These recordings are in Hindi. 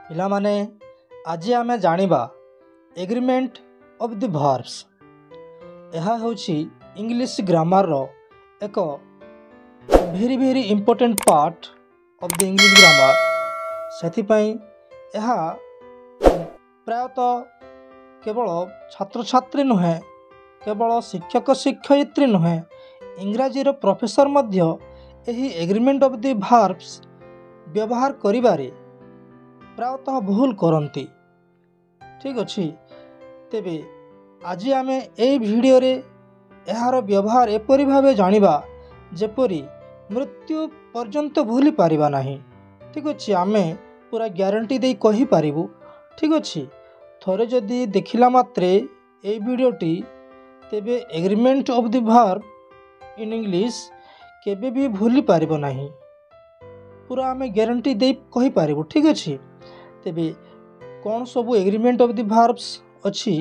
ପିଲାମାନେ ଆଜି ଆମେ ଜାଣିବା ଏଗ୍ରିମେଣ୍ଟ ଅଫ୍ ଦି ଭର୍ବସ୍। ଏହା ହେଉଛି ଇଂଲିଶ ଗ୍ରାମାରର ଏକ very important part of the English grammar. ସେଥିପାଇଁ ଏହା ପ୍ରାୟତଃ କେବଳ ଛାତ୍ରଛାତ୍ରୀ ନୁହେଁ, କେବଳ ଶିକ୍ଷକ ଶିକ୍ଷୟିତ୍ରୀ ନୁହେଁ, ଇଂରାଜୀର ପ୍ରଫେସର ମଧ୍ୟ ଏହି ଏଗ୍ରିମେଣ୍ଟ ଅଫ୍ ଦି ଭର୍ବସ୍ ବ୍ୟବହାର କରିବାରେ ପ୍ରାୟତଃ ଭୁଲ କରନ୍ତି। ଠିକ୍ ଅଛି, ତେବେ ଆଜି ଆମେ ଏହି ଭିଡ଼ିଓରେ ଏହାର ବ୍ୟବହାର ଏପରି ଭାବେ ଜାଣିବା ଯେପରି ମୃତ୍ୟୁ ପର୍ଯ୍ୟନ୍ତ ଭୁଲି ପାରିବା ନାହିଁ। ଠିକ୍ ଅଛି, ଆମେ ପୁରା ଗ୍ୟାରେଣ୍ଟି ଦେଇ କହିପାରିବୁ। ଠିକ୍ ଅଛି, ଥରେ ଯଦି ଦେଖିଲା ମାତ୍ରେ ଏହି ଭିଡ଼ିଓଟି, ତେବେ agreement of the verb in English କେବେ ବି ଭୁଲି ପାରିବ ନାହିଁ। ପୁରା ଆମେ ଗ୍ୟାରେଣ୍ଟି ଦେଇ କହିପାରିବୁ। ଠିକ୍ ଅଛି, ତେବେ କ'ଣ ସବୁ ଏଗ୍ରିମେଣ୍ଟ ଅଫ୍ ଦି ଭର୍ବସ୍ ଅଛି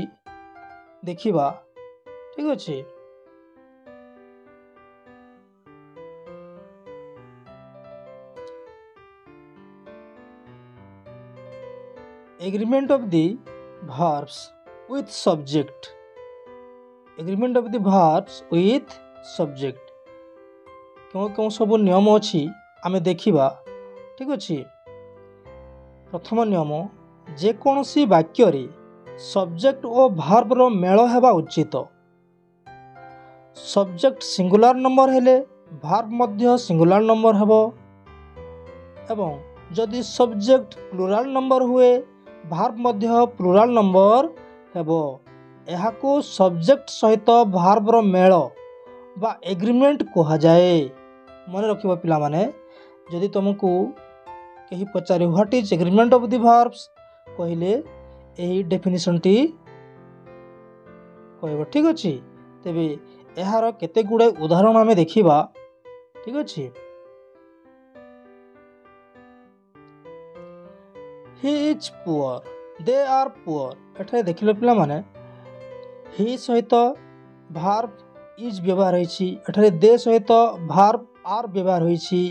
ଦେଖିବା। ଠିକ୍ ଅଛି, agreement of the verbs with subject। Agreement of the verbs with subject क्यों सब नियम अच्छी आमे देखिबा। ठीक अच्छे, प्रथम नियम, जेकोसी वाक्य रे सब्जेक्ट और भार्ब रो मेल हेबा उचित। सब्जेक्ट सिंगुलर नंबर हेले भार्ब मध्य सिंगुलर नंबर हेबो, एवं जदि सब्जेक्ट प्लुराल नंबर हुए भार्ब मध्य प्लुराल नंबर हेबो। एहाको सब्जेक्ट सहित भार्ब रो मेल बा एग्रीमेंट कहा जाए। मन रखिबा पिला माने, जदि तुमको कहीं पचारे what is agreement of the verbs कहले यही डेफिनेशन टी कहबो। ठीक अछि, तेबे एहार केते गुडे उदाहरण आमे देखिबा। ठीक अछि, he is poor, they are poor। एठारे देखिले पिला माने he सहित भार्ब इज व्यवहार होईछि, एठारे दे सहित भार्ब आर व्यवहार होईछि।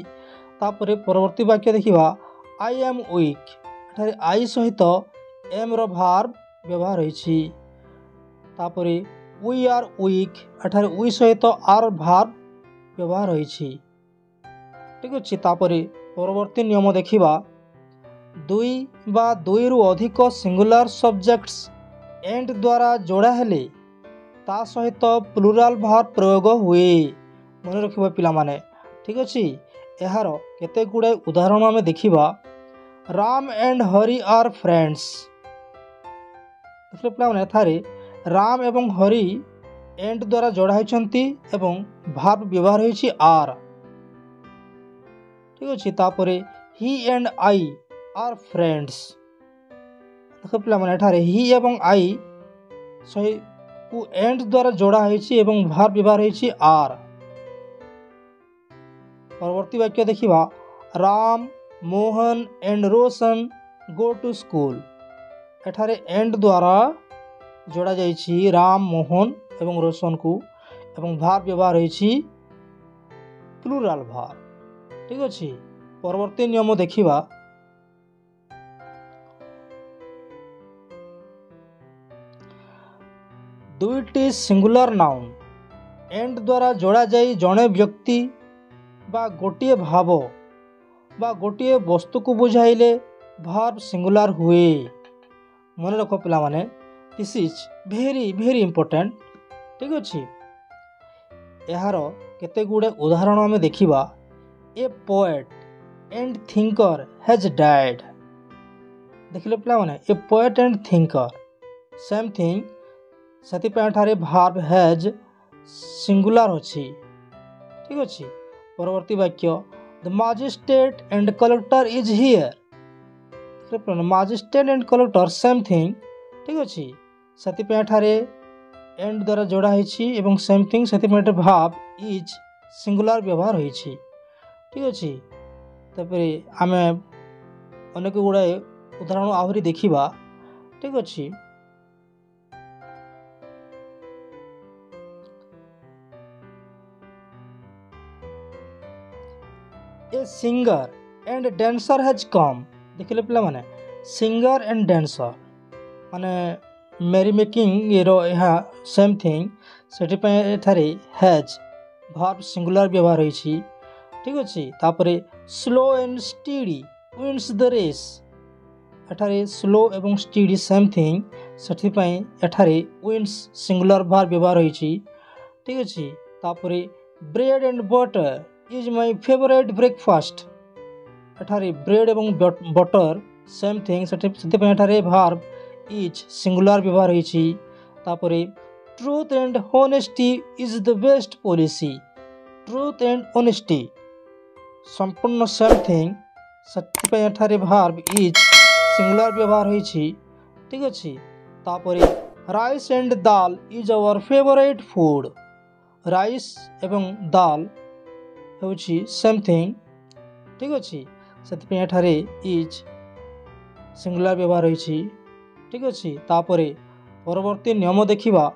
तापरे परवर्ती वाक्य देखिबा, I am weak। एठारे I सहित am रो भार्ब व्यवहार होईछि। तापरे we are weak, एठारे we सहित आर भार्ब व्यवहार होईछि। ठीक अछि, तापरे परवर्ती नियम देखिबा, दुई बा दुई रु अधिक सिंगुलर सब्जेक्ट्स एंड द्वारा जोड़ा हेले ता सहित प्लुराल भार्ब प्रयोग हुए। मन रखिबा पिला माने। ठीक अछि, एहार केते गुडे उदाहरण आमे देखिबा। Ram and Hari are friends. देखिले पिला माने थारे राम एवं हरि एंड द्वारा जोड़ा होइछंती एवं भार्ब व्यवहार होइछि आर। ठीक अछि, तापरे he and I are friends. देखो पिला माने एठारे ही एवं आई सही को एंड द्वारा जोड़ा होइछि एवं भार्ब व्यवहार होइछि आर। परवर्ती वाक्य देखिबा, Ram Mohan and Roshan go to school. एठारे एंड द्वारा जोड़ा जाइछि राम मोहन एवं रोशन को एवं भार्ब व्यवहार होइछि प्लुराल भार्ब। ठीक अछि, परवर्ती नियम देखिबा, दुईटी सिंगुलर नाउन एंड द्वारा जोड़ा जाई जड़े व्यक्ति बा गोटे भाव बा गोटे वस्तु को बुझाइले भार्ब सिंगुलर हुए। मन रख पिला माने, दिस इज भेरी इंपोर्टेंट। ठीक अछि, एहार केते गुडे उदाहरण आमे देखिबा। ए poet and thinker has died. देखिले पिला माने, ए poet and thinker same thing, सेति पेठारे भार्ब हैज सिंगुलर अछि। ठीक अछि, परवर्ती वाक्य, the magistrate and collector is here. Magistrate and collector same thing. ठीक अछि, सेति पेठारे एंड द्वारा जोड़ा होइछि एवं सेम थिंग, सेति पेठ भार्ब इज सिंगुलर व्यवहार होइछि। ठीक अछि, तापरे आमे अनेक गुड़ाए उदाहरण आहुरी देखिबा। ठीक अछि, a singer and dancer has come. देखिले पिला माने सिंगर एंड डांसर माने मेरी मेकिंग यह सेम थिंग से हैज वर्ब सिंगुलर व्यवहार होइछि ठीक अछि। तापरे slow and steady wins the race एठारे स्लो एवं स्टीडी सेम थिंग से एठारे विन्स सिंगुलर वर्ब व्यवहार होइछि ठीक अछि। तापरे bread and butter is my favourite breakfast एठारे ब्रेड एवं बटर सेम थिंग से एठारे वर्ब इज सिंगुलर व्यवहार होइछि। तापरे truth and honesty is the best policy truth and honesty संपूर्ण सेम थिंग से एठारे वर्ब इज सिंगुलर व्यवहार होइछि ठीक अछि। तापरे rice and dal is our favourite food rice एवं दाल होछि सेम थिंग ठीक अछि से एठारे इज सिंगुलर व्यवहार होइछि ठीक अछि। तापरे परवर्ती नियम देखिबा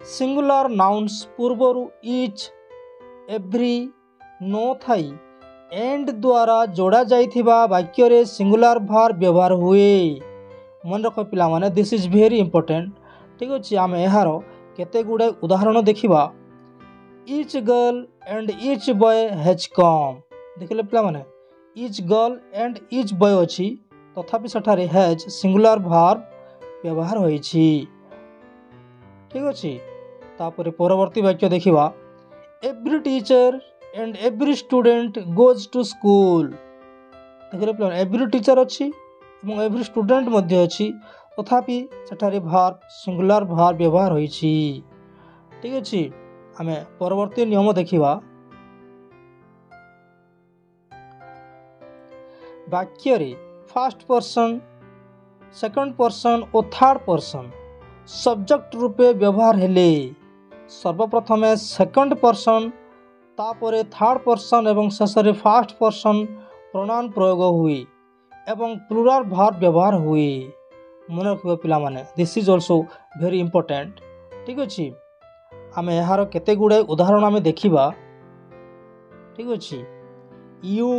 सिंगुलर नाउन्स पूर्वरु इज एव्री नो थाई एंड द्वारा जोड़ा जाइथिबा वाक्य रे सिंगुलर वर्ब व्यवहार हुए मन रख पिला माने दिस इज वेरी इंपोर्टेंट ठीक अछि। आम एहार केते गुडे उदाहरण देखिबा each girl and each boy has come देखले पिला माने each girl and each boy अछि तथापि सेठारे हैज सिंगुलर वर्ब व्यवहार होइछि ठीक अछि। तापरे परवर्ती वाक्य देखिबा every teacher and every student goes to school देखले पिला एव्री टीचर अछि एवं एव्री स्टूडेंट मध्ये अछि तथापि सेठारे वर्ब सिंगुलर वर्ब व्यवहार होइछि ठीक अछि। आमे परवर्ती नियम देखिबा वाक्य रे फर्स्ट पर्सन सेकंड पर्सन और थर्ड पर्सन सब्जेक्ट रूपे व्यवहार हेले सर्वप्रथम सेकंड पर्सन तापरे थर्ड पर्सन एवं शेषरे फर्स्ट पर्सन प्रोनाउन प्रयोग हुए एवं प्लुराल वर्ब व्यवहार हुए मन रखिबा पिला माने this is also very important ठीक अछि। आमे एहार केते गुडे उदाहरण आमे देखिबा ठीक अछि। You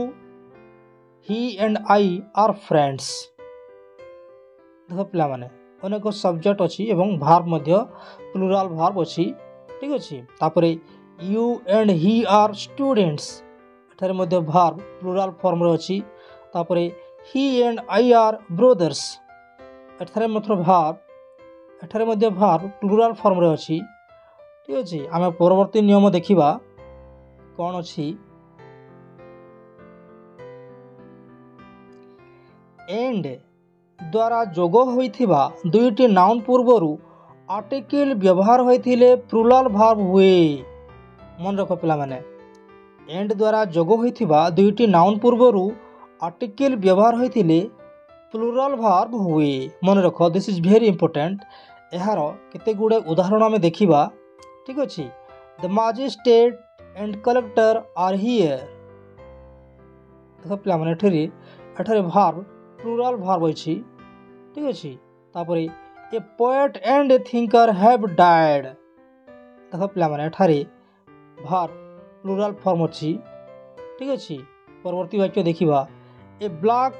he and I are friends देख पिला माने अनेक सब्जेक्ट अछि एवं वर्ब मध्ये प्लुराल वर्ब अछि ठीक अछि। तापरे you and he are students एठारे मध्ये वर्ब प्लुराल फॉर्म रे अछि। तापरे he and I are brothers एठारे मध्ये वर्ब प्लुराल फॉर्म रे अछि ठीक अछि। आमे परवर्ती नियम देखिबा कोन अछि एंड द्वारा जोग होइथिबा दुईटी नाउन पूर्वरु आर्टिकल व्यवहार होइथिले प्लुराल वर्ब हुए मन रख पिला माने एंड द्वारा जोग होइथिबा दुईटी नाउन पूर्वरु आर्टिकल व्यवहार होइथिले प्लुराल वर्ब हुए मन रख दिस इज वेरी इंपोर्टेंट एहार केते गुडे उदाहरण आमे देखिबा ठीक अछि। The magistrate and collector are here देख पिला माने एठारे वर्ब प्लुराल वर्ब अछि ठीक अछि। तापरे ए poet and A thinker have died देख पिला माने एठारे वर्ब प्लुराल फॉर्म अछि ठीक अछि। परवर्ती वाक्य देखिबा a black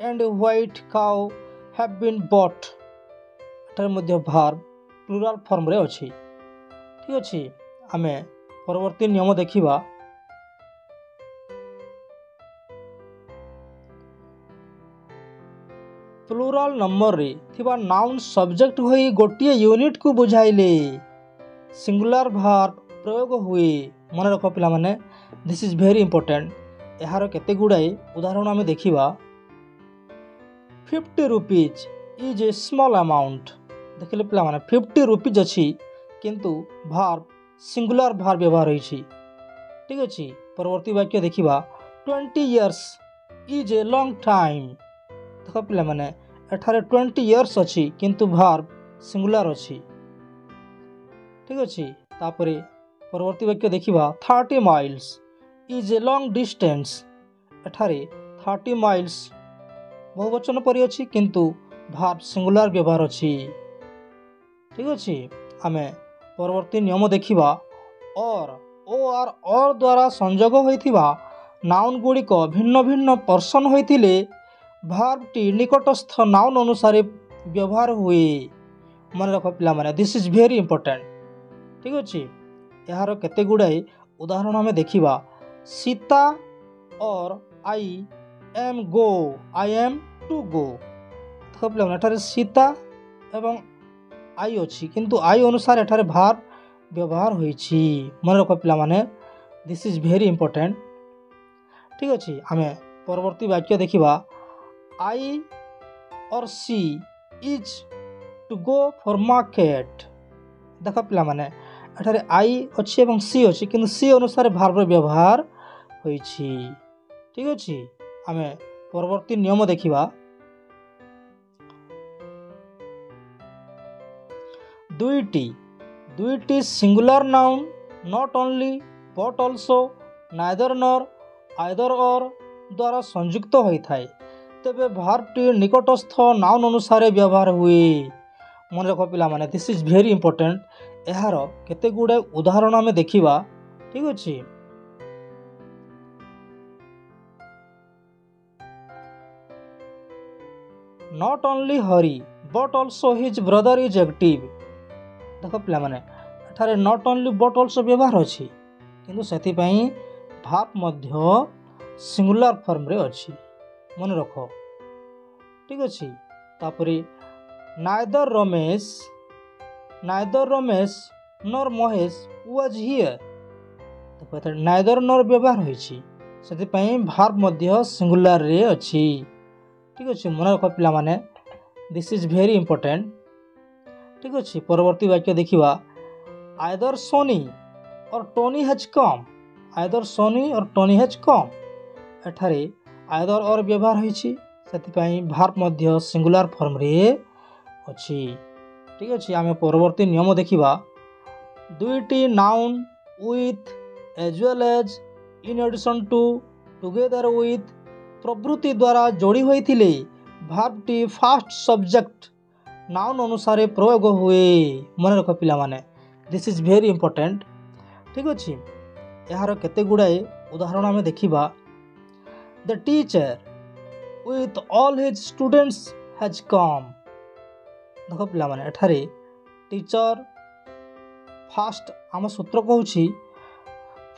and white cow have been bought एठारे मध्ये वर्ब प्लुराल फॉर्म रे अछि ठीक अछि। आमे परवर्ती नियम देखिबा प्लुराल नंबर रे थिबा नाउन सब्जेक्ट होई गोटिए यूनिट को बुझाइले सिंगुलर वर्ब प्रयोग हुए मन रख पिला माने दिस इज वेरी इंपोर्टेंट एहार केते गुडाए उदाहरण आमे देखिबा 50 rupees is a small amount देखले पिला माने 50 रुपीज अछि किंतु वर्ब सिंगुलर वर्ब व्यवहार होइछि ठीक अछि। परवर्ती वाक्य देखिबा 20 years is a long time देख पिला माने एठारे 20 इयर्स अछि किंतु वर्ब सिंगुलर अछि ठीक अछि। तापरे परवर्ती वाक्य देखिबा 30 miles is a long distance एठारे 30 माइल्स बहुवचन परि अछि किंतु वर्ब सिंगुलर व्यवहार अछि ठीक अछि। आमे परवर्ती नियम देखिबा और द्वारा संयोग होइथिबा नाउन गुडी को भिन्न भिन्न पर्सन होइथिले ଭାର୍ବଟି ନିକଟସ୍ଥ ନାଉନ୍ ଅନୁସାରେ ବ୍ୟବହାର ହୁଏ। ମନେ ରଖ ପିଲାମାନେ, ଦିସ୍ ଇଜ୍ ଭେରି ଇମ୍ପୋର୍ଟାଣ୍ଟ। ଠିକ୍ ଅଛି। ଏହାର କେତେ ଗୁଡ଼ାଏ ଉଦାହରଣ ଆମେ ଦେଖିବା। Sita or I am go, I am to go. ଦେଖ ପିଲାମାନେ, ଏଠାରେ ସୀତା ଏବଂ ଆଇ ଅଛି, କିନ୍ତୁ ଆଇ ଅନୁସାରେ ଏଠାରେ ଭାର୍ବ ବ୍ୟବହାର ହୋଇଛି। ମନେ ରଖ ପିଲାମାନେ, ଦିସ୍ ଇଜ୍ ଭେରି ଇମ୍ପୋର୍ଟାଣ୍ଟ। ଠିକ୍ ଅଛି। ଆମେ ପରବର୍ତ୍ତୀ ବାକ୍ୟ ଦେଖିବା। I or C is to go for market. ଦେଖ ପିଲାମାନେ, ଏଠାରେ ଆଇ ଅଛି ଏବଂ ସି ଅଛି, କିନ୍ତୁ ସି ଅନୁସାରେ ଭାର୍ବର ବ୍ୟବହାର ହୋଇଛି। ଠିକ୍ ଅଛି। ଆମେ ପରବର୍ତ୍ତୀ ନିୟମ ଦେଖିବା। ଦୁଇଟି singular noun not only but also neither nor either or ଦ୍ୱାରା ସଂଯୁକ୍ତ ହୋଇଥାଏ, ତେବେ ଭାର୍ବଟି ନିକଟସ୍ଥ ନାଉନ୍ ଅନୁସାରେ ବ୍ୟବହାର ହୁଏ। ମନେ ରଖ ପିଲାମାନେ, ଦିସ୍ ଇଜ୍ ଭେରି ଇମ୍ପୋର୍ଟାଣ୍ଟ। ଏହାର କେତେ ଗୁଡ଼ାଏ ଉଦାହରଣ ଆମେ ଦେଖିବା। ଠିକ୍ ଅଛି। Not only Hari but also his brother is active. ଦେଖ ପିଲାମାନେ, ଏଠାରେ ନଟ୍ ଓନ୍ଲି ବଟ୍ ଅଲସୋ ବ୍ୟବହାର ଅଛି, କିନ୍ତୁ ସେଥିପାଇଁ ଭାର୍ବ ମଧ୍ୟ ସିଙ୍ଗୁଲାର ଫର୍ମରେ ଅଛି। ମନେ ରଖ। ଠିକ୍ ଅଛି। ତାପରେ neither Ramesh nor Mahesh was here. ଦେଖ ଏଠାରେ ନାଇଦର ନର୍ ବ୍ୟବହାର ହୋଇଛି, ସେଥିପାଇଁ ଭାର୍ବ ମଧ୍ୟ ସିଙ୍ଗୁଲାରରେ ଅଛି। ଠିକ୍ ଅଛି। ମନେ ରଖ ପିଲାମାନେ, ଦିସ୍ ଇଜ୍ ଭେରି ଇମ୍ପୋର୍ଟାଣ୍ଟ। ଠିକ୍ ଅଛି। ପରବର୍ତ୍ତୀ ବାକ୍ୟ ଦେଖିବା। ଆଇଦର ସୋନି ଅର୍ ଟୋନି ହେଜ୍ କମ୍। ଆଇଦର ସୋନି ଅର୍ ଟୋନି ହେଜ୍ କମ୍। ଏଠାରେ ଆଇଦର ଅର୍ ବ୍ୟବହାର ହୋଇଛି, ସେଥିପାଇଁ ଭାର୍ବ ମଧ୍ୟ ସିଙ୍ଗୁଲାର ଫର୍ମରେ ଅଛି। ଠିକ୍ ଅଛି। ଆମେ ପରବର୍ତ୍ତୀ ନିୟମ ଦେଖିବା। ଦୁଇଟି noun with as well as in addition to together with ପ୍ରଭୃତି ଦ୍ୱାରା ଯୋଡ଼ି ହୋଇଥିଲେ ଭାର୍ବଟି ଫାର୍ଷ୍ଟ ସବଜେକ୍ଟ ନାଉନ୍ ଅନୁସାରେ ପ୍ରୟୋଗ ହୁଏ। ମନେ ରଖ ପିଲାମାନେ, ଦିସ୍ ଇଜ୍ ଭେରି ଇମ୍ପୋର୍ଟାଣ୍ଟ। ଠିକ୍ ଅଛି। ଏହାର କେତେ ଗୁଡ଼ାଏ ଉଦାହରଣ ଆମେ ଦେଖିବା। The teacher with all his students has come. ଦେଖ ପିଲାମାନେ, ଏଠାରେ ଟିଚର ଫାର୍ଷ୍ଟ, ଆମ ସୂତ୍ର କହୁଛି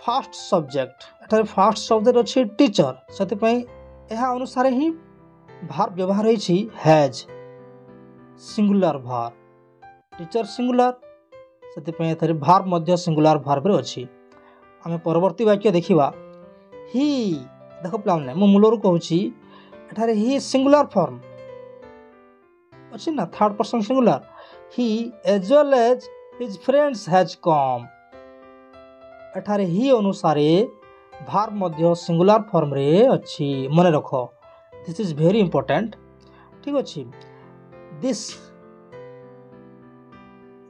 ଫାର୍ଷ୍ଟ ସବଜେକ୍ଟ। ଏଠାରେ ଫାର୍ଷ୍ଟ ସବଜେକ୍ଟ ଅଛି ଟିଚର, ସେଥିପାଇଁ ଏହା ଅନୁସାରେ ହିଁ ଭାର୍ବ ବ୍ୟବହାର ହୋଇଛି has, singular verb. Teacher singular, ସେଥିପାଇଁ ଏଠାରେ ଭାର୍ବ ମଧ୍ୟ ସିଙ୍ଗୁଲାର ଭାର୍ବରେ ଅଛି। ଆମେ ପରବର୍ତ୍ତୀ ବାକ୍ୟ ଦେଖିବା। ହି। ଦେଖ ପିଲାମାନେ, ମୁଁ ମୂଳରୁ କହୁଛି, ଏଠାରେ ହି ସିଙ୍ଗୁଲାର ଫର୍ମ ଅଛି ନା, third person singular. He as well as his friends has come. ଏଠାରେ ହି ଅନୁସାରେ ଭାର୍ବ ମଧ୍ୟ ସିଙ୍ଗୁଲାର ଫର୍ମରେ ଅଛି। ମନେ ରଖ, ଦିସ୍ ଇଜ୍ ଭେରି ଇମ୍ପୋର୍ଟାଣ୍ଟ। ଠିକ୍ ଅଛି।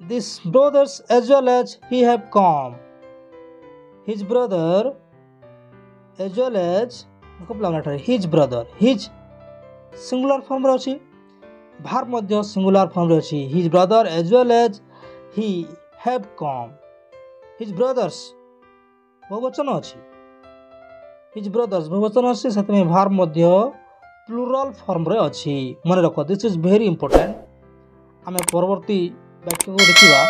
This brothers as well as he have come. His brother as well as, ଦେଖ ପିଲାମାନେ, ଏଠାରେ his brother, his ସିଙ୍ଗୁଲାର ଫର୍ମରେ ଅଛି, ଭାର୍ବ ମଧ୍ୟ ସିଙ୍ଗୁଲାର ଫର୍ମରେ ଅଛି। his brother as well as he have come. his brothers ବହୁବଚନ ଅଛି, his brothers ବହୁବଚନ ଅଛି, ସେଥିପାଇଁ ଭାର୍ବ ମଧ୍ୟ ପ୍ଲୁରାଲ ଫର୍ମରେ ଅଛି। ମନେ ରଖ, ଦିସ୍ ଇଜ୍ ଭେରି ଇମ୍ପୋର୍ଟାଣ୍ଟ। ଆମେ ପରବର୍ତ୍ତୀ ବାକ୍ୟକୁ ଦେଖିବା।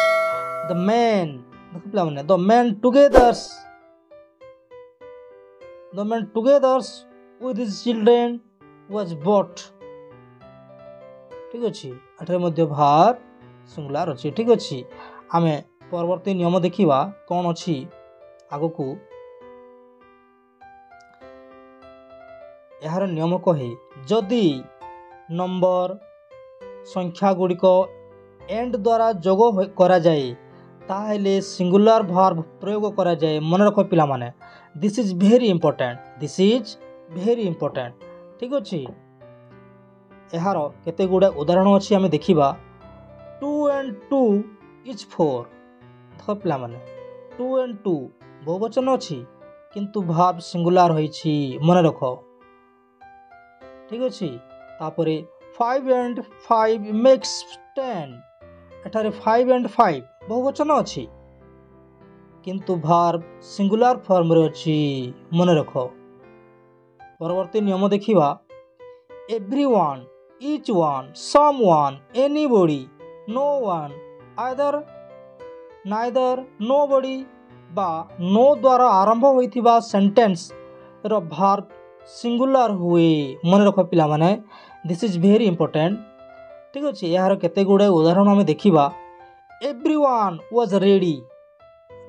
ଦ ମେନ୍, ଦେଖ ପିଲାମାନେ, the man together with his children was bought। ଠିକ୍ ଅଛି। ଏଠାରେ ମଧ୍ୟ ଭାର୍ବ ସିଙ୍ଗୁଲାର ଅଛି। ଠିକ୍ ଅଛି। ଆମେ ପରବର୍ତ୍ତୀ ନିୟମ ଦେଖିବା କ'ଣ ଅଛି ଆଗକୁ। ଏହାର ନିୟମ କହେ, ଯଦି ନମ୍ବର ସଂଖ୍ୟା ଗୁଡ଼ିକ ଏଣ୍ଡ ଦ୍ୱାରା ଯୋଗ କରାଯାଏ ତାହେଲେ ସିଙ୍ଗୁଲାର ଭାର୍ବ ପ୍ରୟୋଗ କରାଯାଏ। ମନେ ରଖ ପିଲାମାନେ, this is very important. This is very important. ଠିକ୍ ଅଛି। ଏହାର କେତେ ଗୁଡ଼ାଏ ଉଦାହରଣ ଅଛି ଆମେ ଦେଖିବା। 2 and 2 is 4। ଦେଖ ପିଲାମାନେ, 2 and 2 ବହୁବଚନ ଅଛି, କିନ୍ତୁ ଭାର୍ବ ସିଙ୍ଗୁଲାର ହୋଇଛି। ମନେ ରଖ। ଠିକ୍ ଅଛି। ତାପରେ 5 and 5 makes 10। ଏଠାରେ 5 and 5 ବହୁବଚନ ଅଛି, କିନ୍ତୁ ଭାର୍ବ ସିଙ୍ଗୁଲାର ଫର୍ମରେ ଅଛି। ମନେ ରଖ। ପରବର୍ତ୍ତୀ ନିୟମ ଦେଖିବା। everyone, each one, someone, anybody, no one, either, neither, nobody बा no द्वारा आरंभ होइथिबा सेंटेंस रो भार्ब सिंगुलर हुए मन रख पिला माने दिस इज वेरी इंपोर्टेंट ठीक अछि यार केते गुडे उदाहरण हम देखिबा एवरीवन वाज रेडी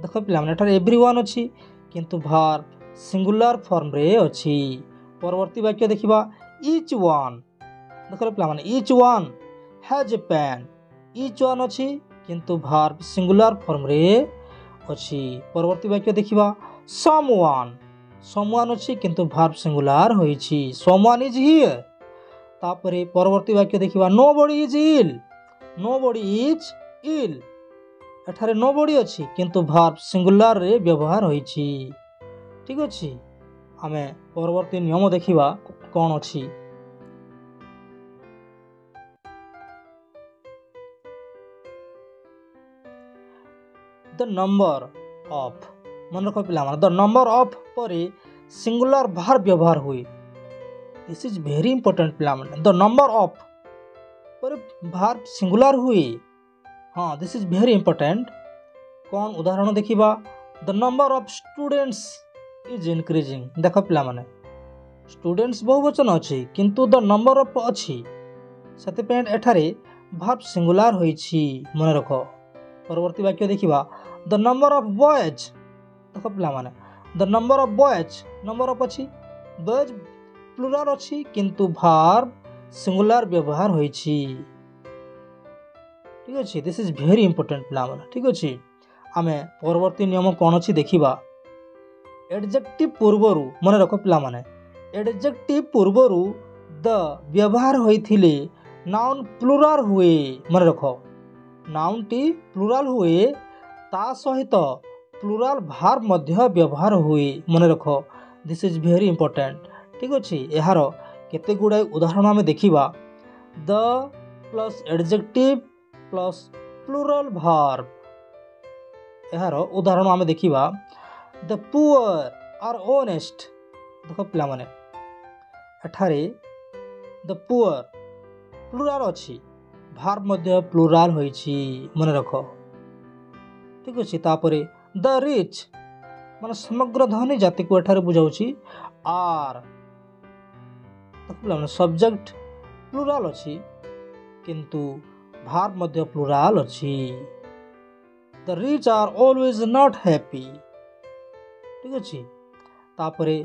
देखो पिला माने एठार एवरीवन अछि किंतु भार्ब सिंगुलर फॉर्म रे अछि परवर्ती वाक्य देखिबा ईच वन देखो पिला माने each one has a pen each one अछि किंतु भार्ब सिंगुलर फॉर्म रे अछि परवर्ती वाक्य देखिबा समवन अछि किंतु भार्ब सिंगुलर होइछि समवन इज हियर तापरे परवर्ती वाक्य देखिबा नोबडी इज इल एठारे नोबडी अछि किंतु भार्ब सिंगुलर रे व्यवहार होइछि ठीक अछि हमें परवर्ती नियम देखिबा कोन अछि द नंबर ऑफ मन रख पिला द नंबर ऑफ परे सिंगुलर भार्ब व्यवहार हुए दिस इज वेरी इंपोर्टेंट पिला द नंबर ऑफ परे भार्ब सिंगुलर हुए हाँ दिस इज वेरी इंपोर्टेंट कौन उदाहरण देखिबा the number of students is increasing देख पिला माने स्टूडेंट्स बहुवचन अछि किंतु द नंबर ऑफ अछि सते पेंट एठारे भार्ब सिंगुलर होइछि मन रख परवर्ती वाक्य देखिबा द नंबर ऑफ बॉयज देख पिला माने the number of boys number of अछि बॉयज प्लुरल अछि किंतु भार्ब सिंगुलर व्यवहार होइछि ठीक अछि दिस इज वेरी इंपोर्टेंट पिला माने ठीक अछि आमे परवर्ती नियम कोन अछि देखिबा एडजेक्टिव पूर्वरु मन रख पिला माने एडजेक्टिव पूर्वरु द व्यवहार होइथिले नाउन प्लुरल हुए मन रख नाउन टी प्लुरल हुए ता सहित प्लुरल भार्ब मध्य व्यवहार हुए मन रख दिस इज वेरी इंपोर्टेंट ठीक अछि एहार केते गुडा उदाहरण हम देखिबा the plus adjective plus plural verb एहार उदाहरण हम देखिबा द पुअर आर ऑनेस्ट देख पिला माने एठारे द पुअर प्लुरल अछि भार्ब मध्य प्लुरल होइछि मन रख ठीक अछि तापरे द रिच माने समग्र धनी जाति को एठारे बुझाउछि आर देख पिला माने सब्जेक्ट प्लुरल अछि किंतु भार्ब मध्य प्लुरल अछि the rich are always not happy ठीक अछि तापरे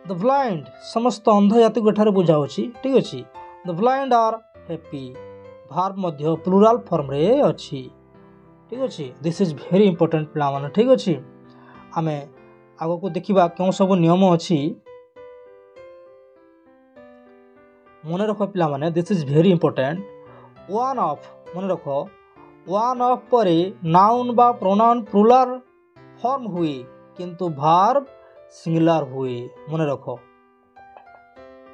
द ब्लाइंड समस्त अंध जाति को एठारे बुझाउछि ठीक अछि the blind are happy verb मध्य प्लुरल फॉर्म रे अछि ठीक अछि दिस इज वेरी इंपोर्टेंट पिला माने ठीक अछि आमे आगो को देखिबा कोन सब नियम अछि मने रख पिला माने this is very important one of मने रख वन ऑफ परे नाउन बा प्रोनाउन प्लुरल फॉर्म हुए किंतु भार्ब सिंगुलर हुए मन रख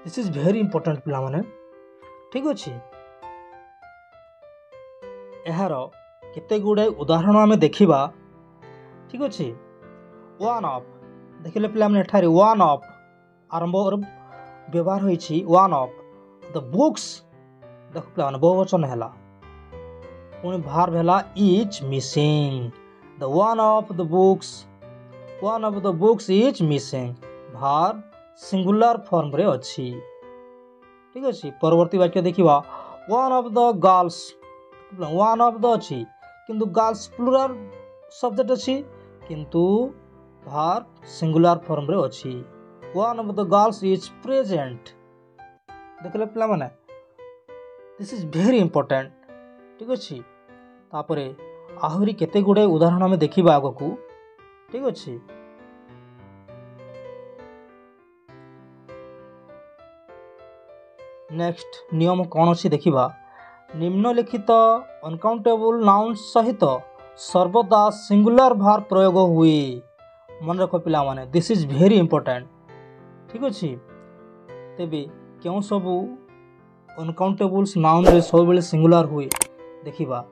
दिस इज वेरी इंपोर्टेंट पिला माने ठीक अछि एहार केते गुडे उदाहरण हमें देखिबा ठीक अछि वन ऑफ देखिले पिला माने एठारे वन ऑफ आरंभ व्यवहार होइछि वन ऑफ द बुक्स देख पिला माने बहुवचन हैला पुनी भार्ब हैला is missing the one of the books is missing verb singular form रे अछि ठीक अछि परवर्ती वाक्य देखिबा one of the girls one of the अछि किंतु गर्ल्स प्लुरल सब्जेक्ट अछि किंतु भार्ब सिंगुलर फॉर्म रे अछि one of the girls is present देखले पिला माने दिस इज वेरी इंपोर्टेंट ठीक अछि तापरे आहुरी केते गुडे उदाहरण हम देखिबा आगकू ठीक अछि नेक्स्ट नियम कोन अछि देखिबा निम्नलिखित अनकाउंटेबल नाउन सहित सर्वदा सिंगुलर भार्ब प्रयोग हुए मन रख पिला माने दिस इज वेरी इंपोर्टेंट ठीक अछि तेबे केउ सब अनकाउंटेबल्स नाउन रे सब बेले सिंगुलर हुए देखिबा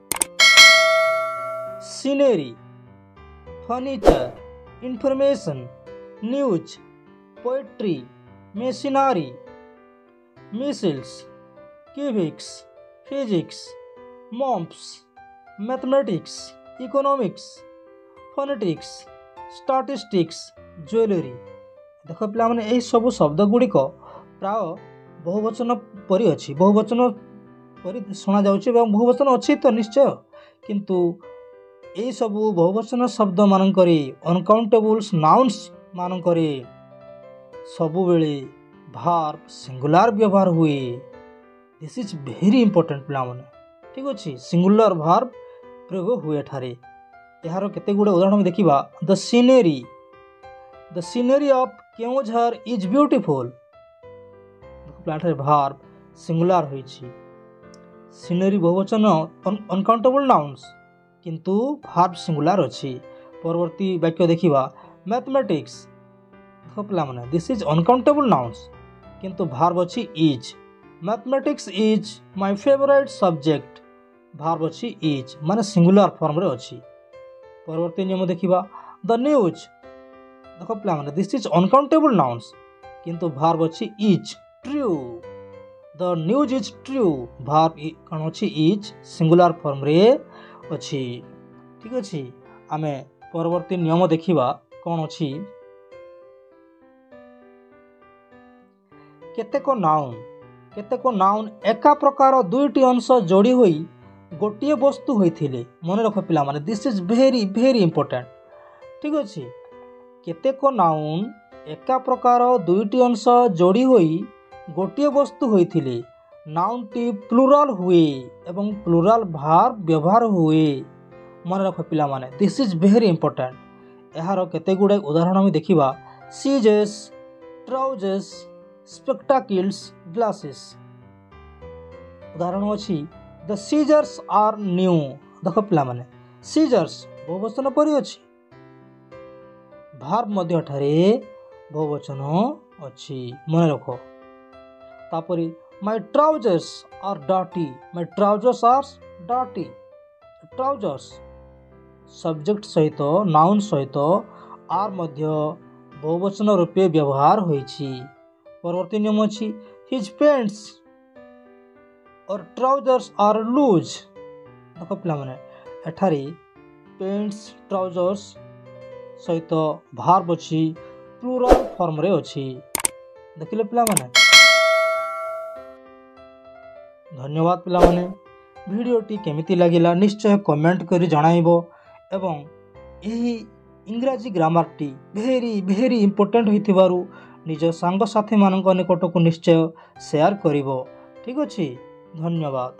scenery furniture information news poetry machinery measles, civics, physics, mumps, mathematics, economics, phonetics, statistics, jewellery. ଦେଖ ପିଲାମାନେ ଏହି ସବୁ ଶବ୍ଦ ଗୁଡ଼ିକ ପ୍ରାୟ ବହୁବଚନ ପରି ଅଛି, ବହୁବଚନ ପରି ଶୁଣାଯାଉଛି ଏବଂ ବହୁବଚନ ଅଛି ତ ନିଶ୍ଚୟ, କିନ୍ତୁ ଏହିସବୁ ବହୁବଚନ ଶବ୍ଦ ମାନଙ୍କରେ ଅନକାଉଣ୍ଟେବୁଲ୍ସ ନାଉନ୍ସ ମାନଙ୍କରେ ସବୁବେଳେ ଭାର୍ବ ସିଙ୍ଗୁଲାର ବ୍ୟବହାର ହୁଏ। ଦିସ୍ ଇଜ୍ ଭେରି ଇମ୍ପୋର୍ଟାଣ୍ଟ ପିଲାମାନେ, ଠିକ୍ ଅଛି। ସିଙ୍ଗୁଲାର ଭାର୍ବ ପ୍ରୟୋଗ ହୁଏ ଏଠାରେ। ଏହାର କେତେ ଗୁଡ଼ିଏ ଉଦାହରଣ ଦେଖିବା। The scenery of Keonjhar is beautiful. ଏଠାରେ ଭାର୍ବ ସିଙ୍ଗୁଲାର ହୋଇଛି। ସିନେରୀ ବହୁବଚନ ଅନକାଉଣ୍ଟେବୁଲ୍ ନାଉନ୍ସ, କିନ୍ତୁ ଭାର୍ବ ସିଙ୍ଗୁଲାର ଅଛି। ପରବର୍ତ୍ତୀ ବାକ୍ୟ ଦେଖିବା। ମ୍ୟାଥମେଟିକ୍ସ, ଦେଖ ପିଲାମାନେ ଦିସ୍ ଇଜ୍ ଅନକାଉଣ୍ଟେବୁଲ୍ ନାଉନ୍ସ, କିନ୍ତୁ ଭାର୍ବ ଅଛି is. Mathematics is my favourite subject, verb ଅଛି ଇଜ୍, ମାନେ ସିଙ୍ଗୁଲାର ଫର୍ମରେ ଅଛି। ପରବର୍ତ୍ତୀ ନିୟମ ଦେଖିବା। ଦ ନ୍ୟୁଜ୍, ଦେଖ ପିଲାମାନେ ଦିସ୍ ଇଜ୍ ଅନକାଉଣ୍ଟେବୁଲ୍ ନାଉନ୍ସ, କିନ୍ତୁ ଭାର୍ବ ଅଛି is true. The news is true, verb କ'ଣ ଅଛି ଇଜ୍, ସିଙ୍ଗୁଲାର ଫର୍ମରେ ଅଛି। ଠିକ୍ ଅଛି, ଆମେ ପରବର୍ତ୍ତୀ ନିୟମ ଦେଖିବା କ'ଣ ଅଛି। କେତେକ ନାଉନ୍ ଏକା ପ୍ରକାର ଦୁଇଟି ଅଂଶ ଯୋଡ଼ି ହୋଇ ଗୋଟିଏ ବସ୍ତୁ ହୋଇଥିଲେ। ମନେ ରଖ ପିଲାମାନେ, this is very very important. ଠିକ୍ ଅଛି, କେତେକ ନାଉନ୍ ଏକା ପ୍ରକାର ଦୁଇଟି ଅଂଶ ଯୋଡ଼ି ହୋଇ ଗୋଟିଏ ବସ୍ତୁ ହୋଇଥିଲେ ନାଉନ୍ଟି ପ୍ଲୁରାଲ୍ ହୁଏ ଏବଂ ପ୍ଲୁରାଲ୍ ଭାର୍ବ ବ୍ୟବହାର ହୁଏ। ମନେ ରଖ ପିଲାମାନେ, ଦିସ୍ ଇଜ୍ ଭେରି ଇମ୍ପୋର୍ଟାଣ୍ଟ। ଏହାର କେତେ ଗୁଡ଼ିଏ ଉଦାହରଣ ଆମେ ଦେଖିବା। ସିଜେସ୍, ଟ୍ରାଉଜର୍ସ, ସ୍ପେକ୍ଟାକିଲ୍ସ, ଗ୍ଲାसेस। ଉଦାହରଣ ଅଛି। ଦ ସିଜର୍ସ ଆର୍ ନ୍ୟୁ। ଦେଖ ପିଲାମାନେ, ସିଜର୍ସ ବହୁବଚନ ପରି ଅଛି, ଭାର୍ବ ମଧ୍ୟ ଏଠାରେ ବହୁବଚନ ଅଛି, ମନେ ରଖ। ତାପରେ ମାଇ ଟ୍ରାଉଜର୍ସ ଆର୍ ଡର୍ଟି, ମାଇ ଟ୍ରାଉଜର୍ସ ଆର୍ ଡର୍ଟି। ଟ୍ରାଉଜର୍ସ ସବଜେକ୍ଟ ସହିତ ନାଉନ୍ ସହିତ ଆର୍ ମଧ୍ୟ ବହୁବଚନ ରୂପେ ବ୍ୟବହାର ହୋଇଛି। ପରବର୍ତ୍ତୀ ନିୟମ ଅଛି। ହିଜ୍ ପ୍ୟାଣ୍ଟସ୍ ଅର୍ ଟ୍ରାଉଜର୍ସ ଆର୍ ଲୁଜ୍। ଦେଖ ପିଲାମାନେ, ଏଠାରେ ପ୍ୟାଣ୍ଟସ୍ ଟ୍ରାଉଜର୍ସ ସହିତ ଭାର୍ବ ଅଛି, ପ୍ଲୁରାଲ୍ ଫର୍ମରେ ଅଛି। ଦେଖିଲେ ପିଲାମାନେ। ଧନ୍ୟବାଦ ପିଲାମାନେ। ଭିଡ଼ିଓଟି କେମିତି ଲାଗିଲା ନିଶ୍ଚୟ କମେଣ୍ଟ କରି ଜଣାଇବ ଏବଂ ଏହି ଇଂରାଜୀ ଗ୍ରାମାରଟି ଭେରି ଭେରି ଇମ୍ପୋର୍ଟାଣ୍ଟ ହୋଇଥିବାରୁ ନିଜ ସାଙ୍ଗସାଥିମାନଙ୍କ ନିକଟକୁ ନିଶ୍ଚୟ ସେୟାର କରିବ। ଠିକ୍ ଅଛି, ଧନ୍ୟବାଦ।